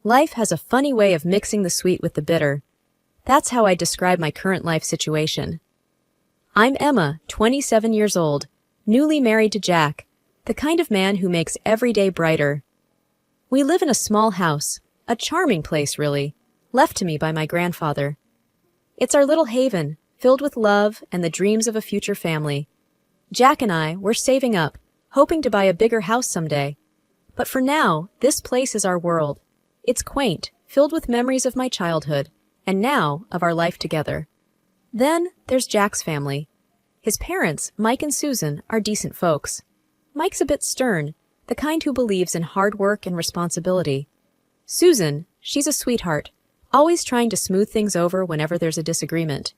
Life has a funny way of mixing the sweet with the bitter. That's how I describe my current life situation. I'm Emma, 27 years old, newly married to Jack, the kind of man who makes every day brighter. We live in a small house, a charming place really, left to me by my grandfather. It's our little haven, filled with love and the dreams of a future family. Jack and I, we're saving up, hoping to buy a bigger house someday. But for now, this place is our world. It's quaint, filled with memories of my childhood, and now of our life together. Then there's Jack's family. His parents, Mike and Susan, are decent folks. Mike's a bit stern, the kind who believes in hard work and responsibility. Susan, she's a sweetheart, always trying to smooth things over whenever there's a disagreement.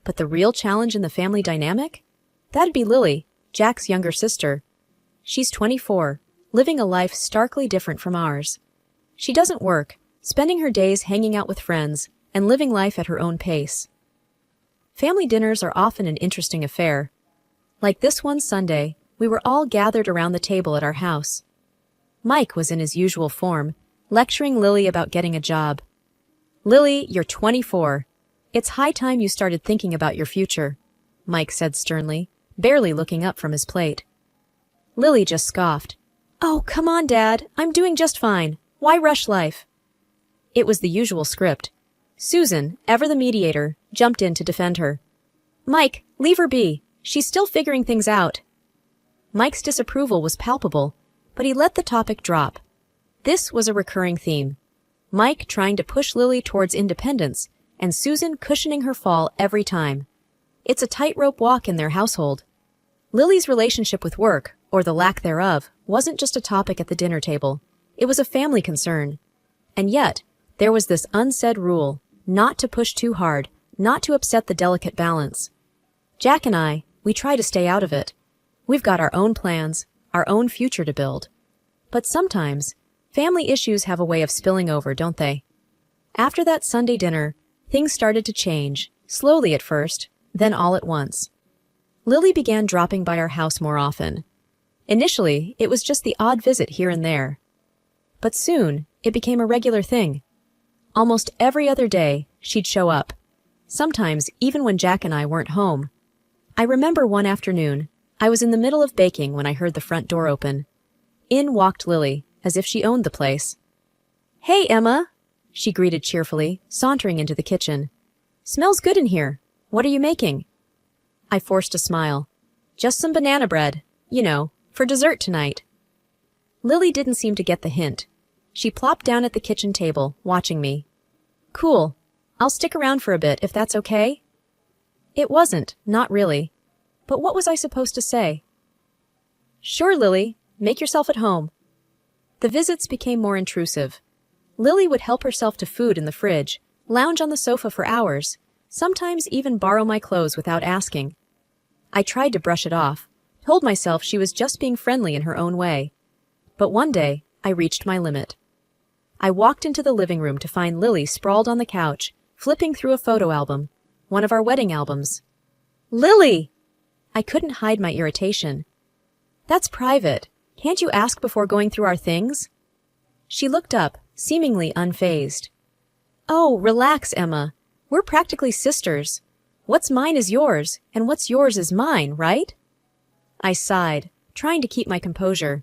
But the real challenge in the family dynamic? That'd be Lily, Jack's younger sister. She's 24, living a life starkly different from ours. She doesn't work, spending her days hanging out with friends and living life at her own pace. Family dinners are often an interesting affair. Like this one Sunday, we were all gathered around the table at our house. Mike was in his usual form, lecturing Lily about getting a job. "Lily, you're 24. It's high time you started thinking about your future," Mike said sternly, barely looking up from his plate. Lily just scoffed. "Oh, come on, Dad. I'm doing just fine. Why rush life?" It was the usual script. Susan, ever the mediator, jumped in to defend her. "Mike, leave her be. She's still figuring things out." Mike's disapproval was palpable, but he let the topic drop. This was a recurring theme. Mike trying to push Lily towards independence, and Susan cushioning her fall every time. It's a tightrope walk in their household. Lily's relationship with work, or the lack thereof, wasn't just a topic at the dinner table. It was a family concern. And yet, there was this unsaid rule, not to push too hard, not to upset the delicate balance. Jack and I, we try to stay out of it. We've got our own plans, our own future to build. But sometimes, family issues have a way of spilling over, don't they? After that Sunday dinner, things started to change, slowly at first, then all at once. Lily began dropping by our house more often. Initially, it was just the odd visit here and there. But soon, it became a regular thing. Almost every other day, she'd show up. Sometimes even when Jack and I weren't home. I remember one afternoon, I was in the middle of baking when I heard the front door open. In walked Lily, as if she owned the place. "Hey, Emma," she greeted cheerfully, sauntering into the kitchen. "Smells good in here. What are you making?" I forced a smile. "Just some banana bread, for dessert tonight." Lily didn't seem to get the hint. She plopped down at the kitchen table, watching me. "Cool. I'll stick around for a bit if that's okay." It wasn't, not really. But what was I supposed to say? "Sure, Lily. Make yourself at home." The visits became more intrusive. Lily would help herself to food in the fridge, lounge on the sofa for hours, sometimes even borrow my clothes without asking. I tried to brush it off, told myself she was just being friendly in her own way. But one day, I reached my limit. I walked into the living room to find Lily sprawled on the couch, flipping through a photo album, one of our wedding albums. "Lily!" I couldn't hide my irritation. "That's private. Can't you ask before going through our things?" She looked up, seemingly unfazed. "Oh, relax, Emma. We're practically sisters. What's mine is yours, and what's yours is mine, right?" I sighed, trying to keep my composure.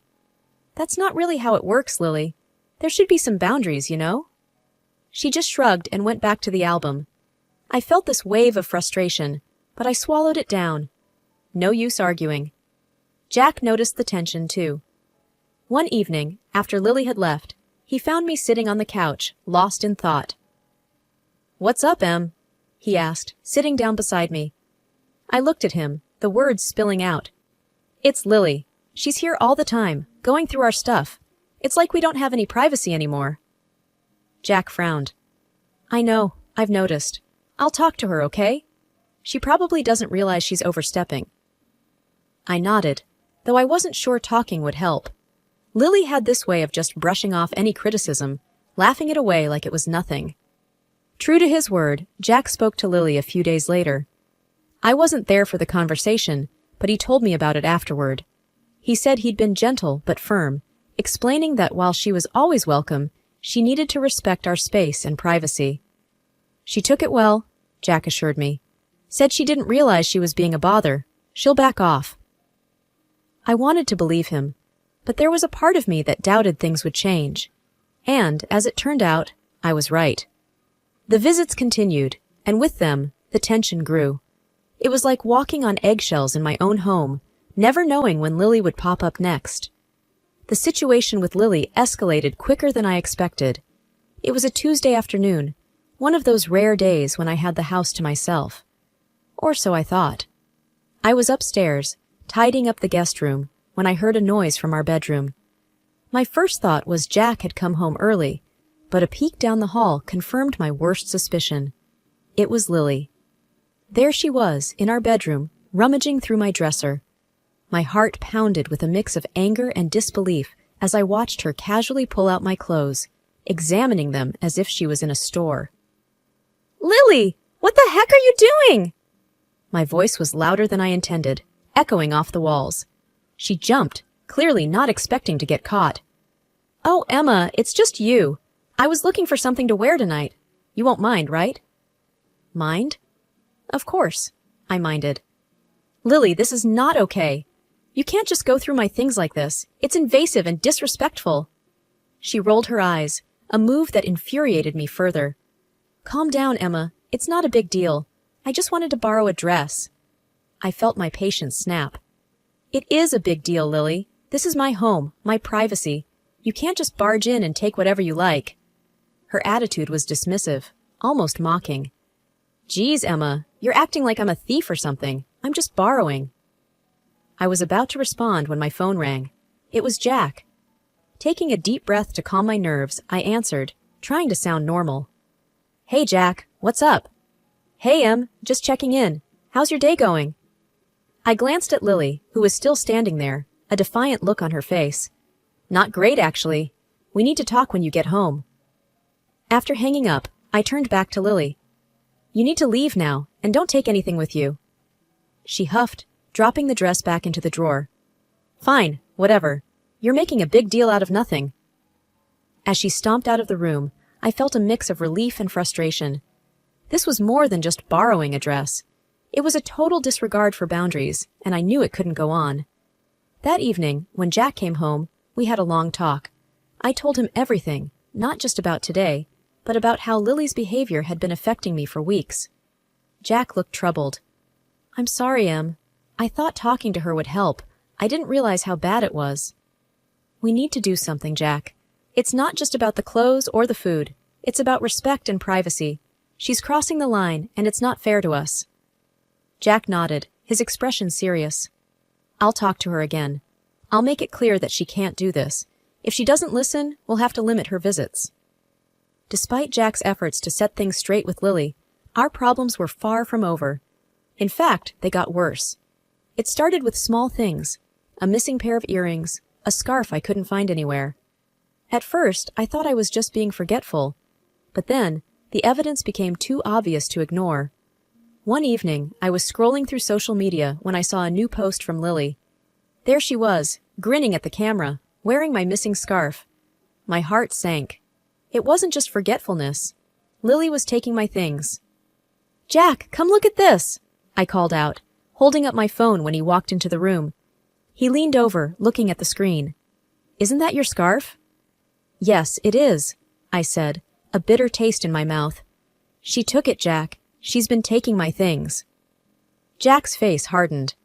"That's not really how it works, Lily. There should be some boundaries, you know?" She just shrugged and went back to the album. I felt this wave of frustration, but I swallowed it down. No use arguing. Jack noticed the tension, too. One evening, after Lily had left, he found me sitting on the couch, lost in thought. "What's up, Em?" he asked, sitting down beside me. I looked at him, the words spilling out. "It's Lily. She's here all the time, going through our stuff. It's like we don't have any privacy anymore." Jack frowned. "I know, I've noticed. I'll talk to her, okay? She probably doesn't realize she's overstepping." I nodded, though I wasn't sure talking would help. Lily had this way of just brushing off any criticism, laughing it away like it was nothing. True to his word, Jack spoke to Lily a few days later. I wasn't there for the conversation, but he told me about it afterward. He said he'd been gentle but firm, explaining that while she was always welcome, She needed to respect our space and privacy. She took it well, Jack assured me. Said she didn't realize she was being a bother. She'll back off. I wanted to believe him, but there was a part of me that doubted things would change. And, as it turned out, I was right. The visits continued, and with them, the tension grew. It was like walking on eggshells in my own home, never knowing when Lily would pop up next. The situation with Lily escalated quicker than I expected. It was a Tuesday afternoon, one of those rare days when I had the house to myself. Or so I thought. I was upstairs, tidying up the guest room, when I heard a noise from our bedroom. My first thought was Jack had come home early, but a peek down the hall confirmed my worst suspicion. It was Lily. There she was, in our bedroom, rummaging through my dresser. My heart pounded with a mix of anger and disbelief as I watched her casually pull out my clothes, examining them as if she was in a store. "Lily, what the heck are you doing?" My voice was louder than I intended, echoing off the walls. She jumped, clearly not expecting to get caught. "Oh, Emma, it's just you. I was looking for something to wear tonight. You won't mind, right?" "Mind?" "Of course," I minded. "Lily, this is not okay. You can't just go through my things like this. It's invasive and disrespectful." She rolled her eyes, a move that infuriated me further. "Calm down, Emma. It's not a big deal. I just wanted to borrow a dress." I felt my patience snap. "It is a big deal, Lily. This is my home, my privacy. You can't just barge in and take whatever you like." Her attitude was dismissive, almost mocking. "Geez, Emma, you're acting like I'm a thief or something. I'm just borrowing." I was about to respond when my phone rang. It was Jack. Taking a deep breath to calm my nerves, I answered, trying to sound normal. "Hey, Jack, what's up?" "Hey, Em, just checking in. How's your day going?" I glanced at Lily, who was still standing there, a defiant look on her face. "Not great, actually. We need to talk when you get home." After hanging up, I turned back to Lily. "You need to leave now, and don't take anything with you." She huffed, dropping the dress back into the drawer. "Fine, whatever. You're making a big deal out of nothing." As she stomped out of the room, I felt a mix of relief and frustration. This was more than just borrowing a dress. It was a total disregard for boundaries, and I knew it couldn't go on. That evening, when Jack came home, we had a long talk. I told him everything, not just about today, but about how Lily's behavior had been affecting me for weeks. Jack looked troubled. "I'm sorry, Em. I thought talking to her would help. I didn't realize how bad it was." "We need to do something, Jack. It's not just about the clothes or the food. It's about respect and privacy. She's crossing the line, and it's not fair to us." Jack nodded, his expression serious. "I'll talk to her again. I'll make it clear that she can't do this. If she doesn't listen, we'll have to limit her visits." Despite Jack's efforts to set things straight with Lily, our problems were far from over. In fact, they got worse. It started with small things, a missing pair of earrings, a scarf I couldn't find anywhere. At first, I thought I was just being forgetful, but then the evidence became too obvious to ignore. One evening, I was scrolling through social media when I saw a new post from Lily. There she was, grinning at the camera, wearing my missing scarf. My heart sank. It wasn't just forgetfulness. Lily was taking my things. "Jack, come look at this!" I called out, holding up my phone when he walked into the room. He leaned over, looking at the screen. "Isn't that your scarf?" "Yes, it is," I said, a bitter taste in my mouth. "She took it, Jack. She's been taking my things." Jack's face hardened.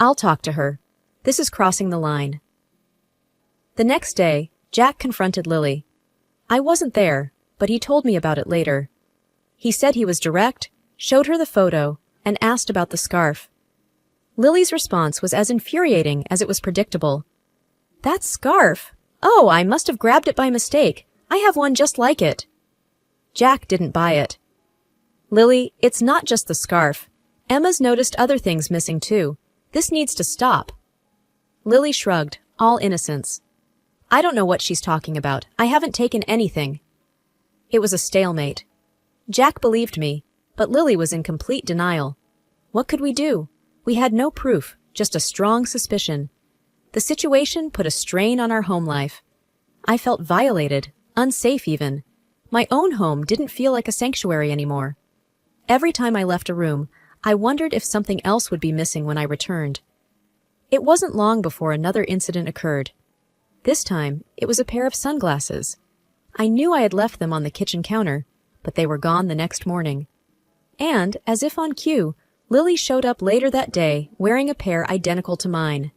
"I'll talk to her. This is crossing the line." The next day, Jack confronted Lily. I wasn't there, but he told me about it later. He said he was direct, showed her the photo, and asked about the scarf. Lily's response was as infuriating as it was predictable. "That scarf? Oh, I must have grabbed it by mistake. I have one just like it." Jack didn't buy it. "Lily, it's not just the scarf. Emma's noticed other things missing too. This needs to stop." Lily shrugged, all innocence. "I don't know what she's talking about. I haven't taken anything." It was a stalemate. Jack believed me, but Lily was in complete denial. What could we do? We had no proof, just a strong suspicion. The situation put a strain on our home life. I felt violated, unsafe even. My own home didn't feel like a sanctuary anymore. Every time I left a room, I wondered if something else would be missing when I returned. It wasn't long before another incident occurred. This time, it was a pair of sunglasses. I knew I had left them on the kitchen counter, but they were gone the next morning. And, as if on cue, Lily showed up later that day wearing a pair identical to mine.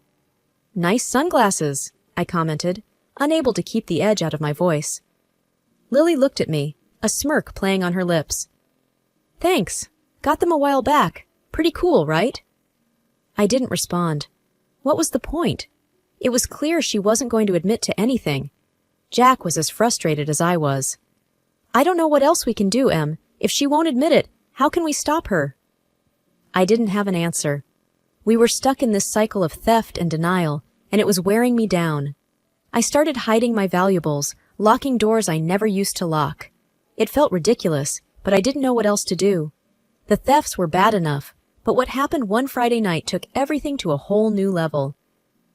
"Nice sunglasses," I commented, unable to keep the edge out of my voice. Lily looked at me, a smirk playing on her lips. "Thanks. Got them a while back. Pretty cool, right?" I didn't respond. What was the point? It was clear she wasn't going to admit to anything. Jack was as frustrated as I was. "I don't know what else we can do, Em. If she won't admit it, how can we stop her?" I didn't have an answer. We were stuck in this cycle of theft and denial, and it was wearing me down. I started hiding my valuables, locking doors I never used to lock. It felt ridiculous, but I didn't know what else to do. The thefts were bad enough, but what happened one Friday night took everything to a whole new level.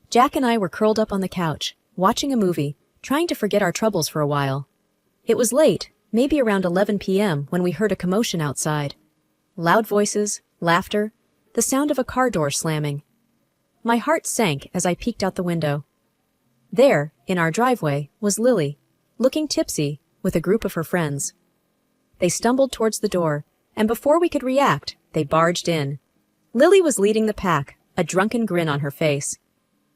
Jack and I were curled up on the couch, watching a movie, trying to forget our troubles for a while. It was late, maybe around 11 p.m., when we heard a commotion outside. Loud voices, laughter, the sound of a car door slamming. My heart sank as I peeked out the window. There, in our driveway, was Lily, looking tipsy, with a group of her friends. They stumbled towards the door, and before we could react, they barged in. Lily was leading the pack, a drunken grin on her face.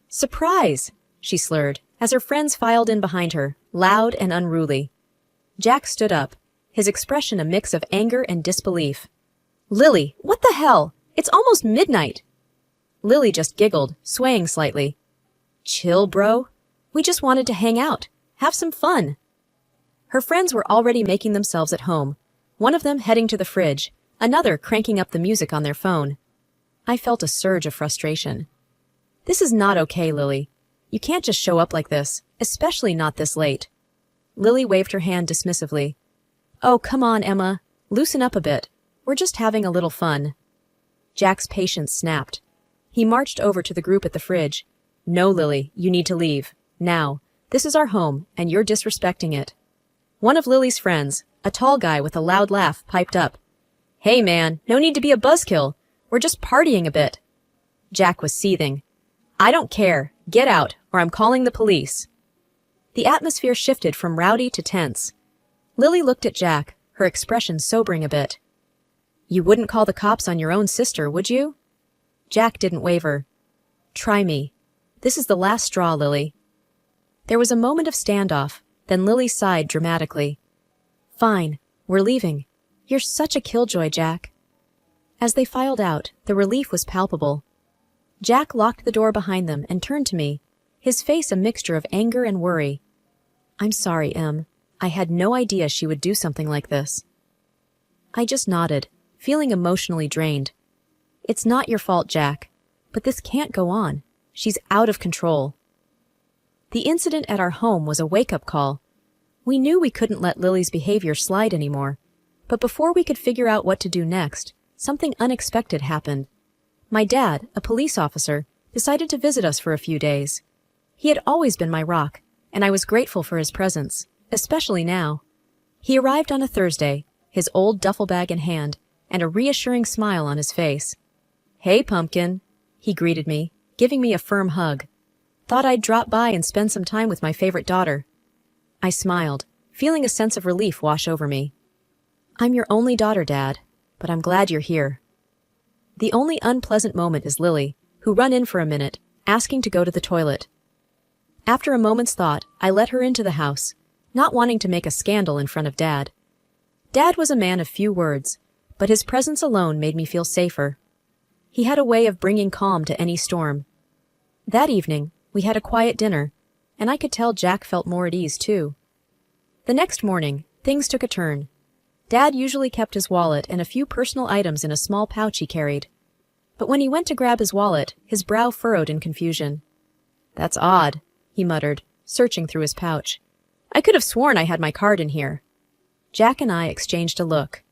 "Surprise!" she slurred, as her friends filed in behind her, loud and unruly. Jack stood up, his expression a mix of anger and disbelief. "Lily, what the hell? It's almost midnight!" Lily just giggled, swaying slightly. "Chill, bro. We just wanted to hang out, have some fun." Her friends were already making themselves at home, one of them heading to the fridge, another cranking up the music on their phone. I felt a surge of frustration. "This is not okay, Lily. You can't just show up like this, especially not this late." Lily waved her hand dismissively. "Oh, come on, Emma. Loosen up a bit. We're just having a little fun." Jack's patience snapped. He marched over to the group at the fridge. "No, Lily, you need to leave. Now. This is our home, and you're disrespecting it." One of Lily's friends, a tall guy with a loud laugh, piped up. "Hey, man, no need to be a buzzkill. We're just partying a bit." Jack was seething. "I don't care. Get out, or I'm calling the police." The atmosphere shifted from rowdy to tense. Lily looked at Jack, her expression sobering a bit. "You wouldn't call the cops on your own sister, would you?" Jack didn't waver. "Try me. This is the last straw, Lily." There was a moment of standoff, then Lily sighed dramatically. "Fine, we're leaving. You're such a killjoy, Jack." As they filed out, the relief was palpable. Jack locked the door behind them and turned to me, his face a mixture of anger and worry. "I'm sorry, Em. I had no idea she would do something like this." I just nodded, feeling emotionally drained. "It's not your fault, Jack, but this can't go on. She's out of control." The incident at our home was a wake-up call. We knew we couldn't let Lily's behavior slide anymore, but before we could figure out what to do next, something unexpected happened. My dad, a police officer, decided to visit us for a few days. He had always been my rock, and I was grateful for his presence, especially now. He arrived on a Thursday, his old duffel bag in hand, and a reassuring smile on his face. "Hey, Pumpkin," he greeted me, giving me a firm hug. "Thought I'd drop by and spend some time with my favorite daughter." I smiled, feeling a sense of relief wash over me. "I'm your only daughter, Dad, but I'm glad you're here." The only unpleasant moment is Lily, who ran in for a minute, asking to go to the toilet. After a moment's thought, I let her into the house, not wanting to make a scandal in front of Dad. Dad was a man of few words, but his presence alone made me feel safer. He had a way of bringing calm to any storm. That evening, we had a quiet dinner, and I could tell Jack felt more at ease, too. The next morning, things took a turn. Dad usually kept his wallet and a few personal items in a small pouch he carried. But when he went to grab his wallet, his brow furrowed in confusion. "That's odd," he muttered, searching through his pouch. "I could have sworn I had my card in here." Jack and I exchanged a look.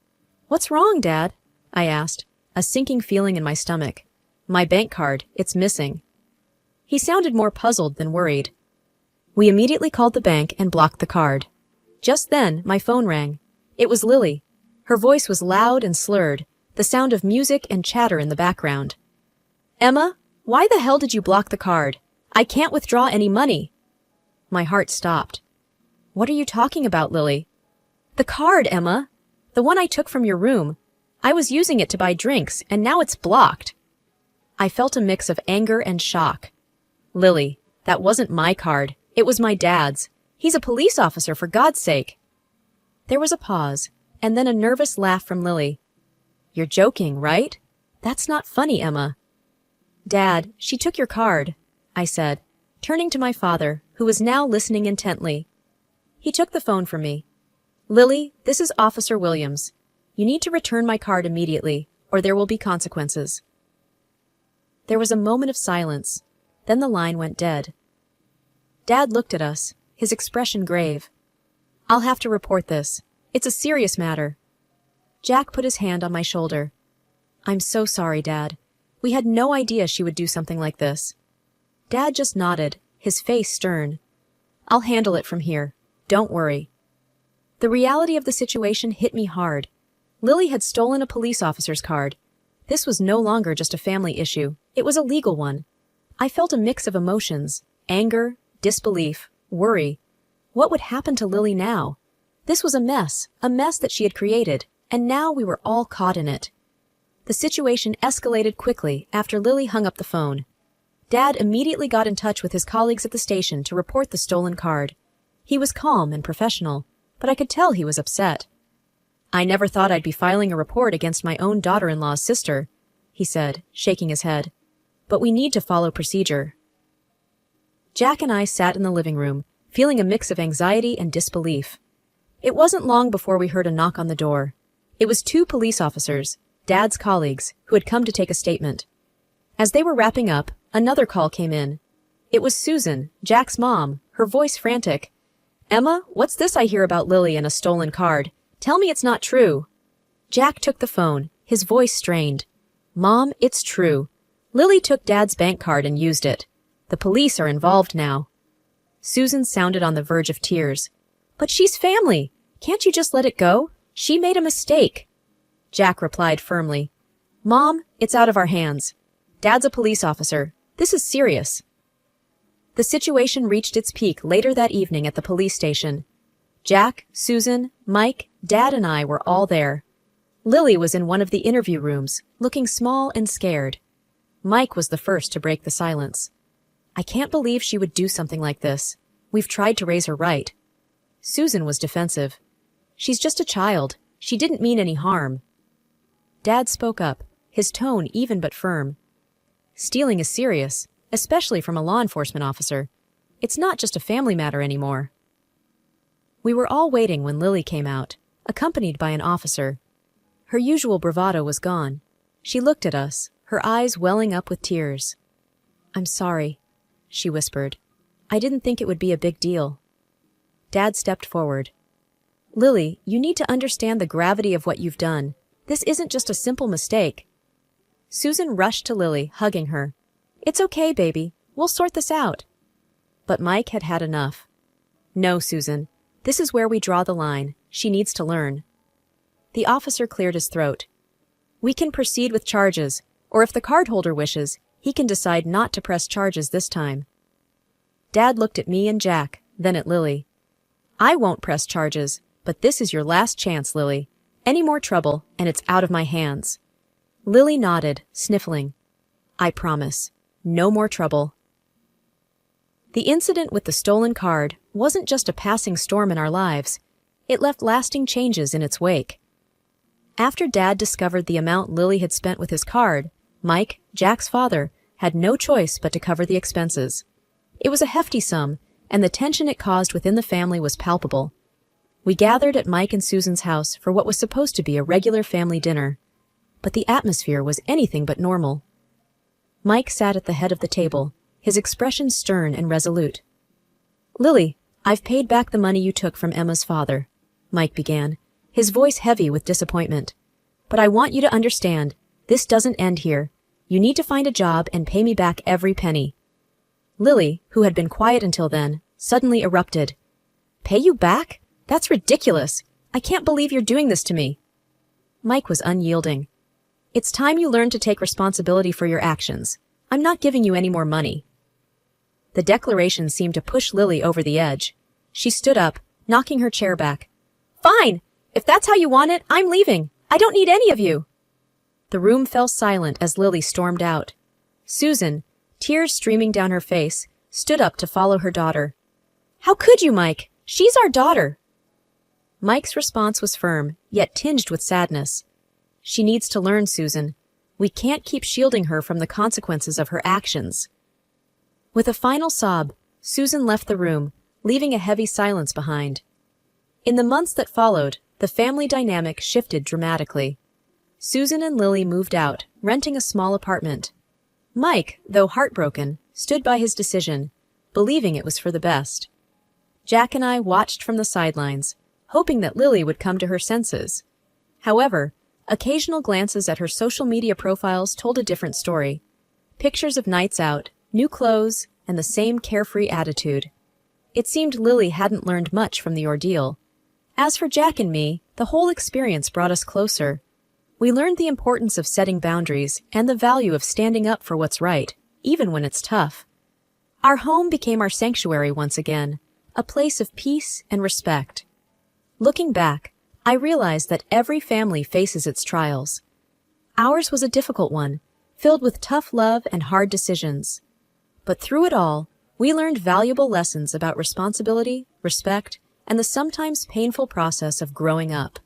"What's wrong, Dad?" I asked, a sinking feeling in my stomach. "My bank card, it's missing." He sounded more puzzled than worried. We immediately called the bank and blocked the card. Just then, my phone rang. It was Lily. Her voice was loud and slurred, the sound of music and chatter in the background. "Emma, why the hell did you block the card? I can't withdraw any money." My heart stopped. "What are you talking about, Lily?" "The card, Emma. The one I took from your room. I was using it to buy drinks, and now it's blocked." I felt a mix of anger and shock. "Lily, that wasn't my card. It was my dad's. He's a police officer, for God's sake." There was a pause, and then a nervous laugh from Lily. "You're joking, right? That's not funny, Emma." "Dad, she took your card," I said, turning to my father, who was now listening intently. He took the phone from me. "Lily, this is Officer Williams. You need to return my card immediately, or there will be consequences." There was a moment of silence. Then the line went dead. Dad looked at us, his expression grave. "I'll have to report this. It's a serious matter." Jack put his hand on my shoulder. "I'm so sorry, Dad. We had no idea she would do something like this." Dad just nodded, his face stern. "I'll handle it from here. Don't worry." The reality of the situation hit me hard. Lily had stolen a police officer's card. This was no longer just a family issue. It was a legal one. I felt a mix of emotions: anger, disbelief, worry. What would happen to Lily now? This was a mess that she had created, and now we were all caught in it. The situation escalated quickly after Lily hung up the phone. Dad immediately got in touch with his colleagues at the station to report the stolen card. He was calm and professional, but I could tell he was upset. "I never thought I'd be filing a report against my own daughter-in-law's sister," he said, shaking his head. "But we need to follow procedure." Jack and I sat in the living room, feeling a mix of anxiety and disbelief. It wasn't long before we heard a knock on the door. It was 2 police officers, Dad's colleagues, who had come to take a statement. As they were wrapping up, another call came in. It was Susan, Jack's mom, her voice frantic. "Emma, what's this I hear about Lily and a stolen card? Tell me it's not true." Jack took the phone, his voice strained. "Mom, it's true. Lily took Dad's bank card and used it. The police are involved now." Susan sounded on the verge of tears. "But she's family. Can't you just let it go? She made a mistake." Jack replied firmly. "Mom, it's out of our hands. Dad's a police officer. This is serious." The situation reached its peak later that evening at the police station. Jack, Susan, Mike, Dad, and I were all there. Lily was in one of the interview rooms, looking small and scared. Mike was the first to break the silence. "I can't believe she would do something like this. We've tried to raise her right." Susan was defensive. "She's just a child. She didn't mean any harm." Dad spoke up, his tone even but firm. "Stealing is serious, especially from a law enforcement officer. It's not just a family matter anymore." We were all waiting when Lily came out, accompanied by an officer. Her usual bravado was gone. She looked at us, her eyes welling up with tears. "I'm sorry," she whispered. "I didn't think it would be a big deal." Dad stepped forward. "Lily, you need to understand the gravity of what you've done. This isn't just a simple mistake." Susan rushed to Lily, hugging her. "It's okay, baby. We'll sort this out." But Mike had had enough. "No, Susan. This is where we draw the line. She needs to learn." The officer cleared his throat. "We can proceed with charges, or if the cardholder wishes, he can decide not to press charges this time." Dad looked at me and Jack, then at Lily. "I won't press charges, but this is your last chance, Lily. Any more trouble, and it's out of my hands." Lily nodded, sniffling. "I promise. No more trouble." The incident with the stolen card wasn't just a passing storm in our lives. It left lasting changes in its wake. After Dad discovered the amount Lily had spent with his card, Mike, Jack's father, had no choice but to cover the expenses. It was a hefty sum, and the tension it caused within the family was palpable. We gathered at Mike and Susan's house for what was supposed to be a regular family dinner. But the atmosphere was anything but normal. Mike sat at the head of the table, his expression stern and resolute. "Lily, I've paid back the money you took from Emma's father," Mike began, his voice heavy with disappointment. "But I want you to understand, this doesn't end here. You need to find a job and pay me back every penny." Lily, who had been quiet until then, suddenly erupted. "Pay you back? That's ridiculous. I can't believe you're doing this to me. Mike was unyielding. It's time you learn to take responsibility for your actions. I'm not giving you any more money. The declaration seemed to push Lily over the edge. She stood up, knocking her chair back. Fine! If that's how you want it, I'm leaving. I don't need any of you. The room fell silent as Lily stormed out. Susan, tears streaming down her face, stood up to follow her daughter. How could you, Mike? She's our daughter. Mike's response was firm, yet tinged with sadness. She needs to learn, Susan. We can't keep shielding her from the consequences of her actions. With a final sob, Susan left the room, leaving a heavy silence behind. In the months that followed, the family dynamic shifted dramatically. Susan and Lily moved out, renting a small apartment. Mike, though heartbroken, stood by his decision, believing it was for the best. Jack and I watched from the sidelines, hoping that Lily would come to her senses. However, occasional glances at her social media profiles told a different story. Pictures of nights out, new clothes, and the same carefree attitude. It seemed Lily hadn't learned much from the ordeal. As for Jack and me, the whole experience brought us closer. We learned the importance of setting boundaries and the value of standing up for what's right, even when it's tough. Our home became our sanctuary once again, a place of peace and respect. Looking back, I realized that every family faces its trials. Ours was a difficult one, filled with tough love and hard decisions. But through it all, we learned valuable lessons about responsibility, respect, and the sometimes painful process of growing up.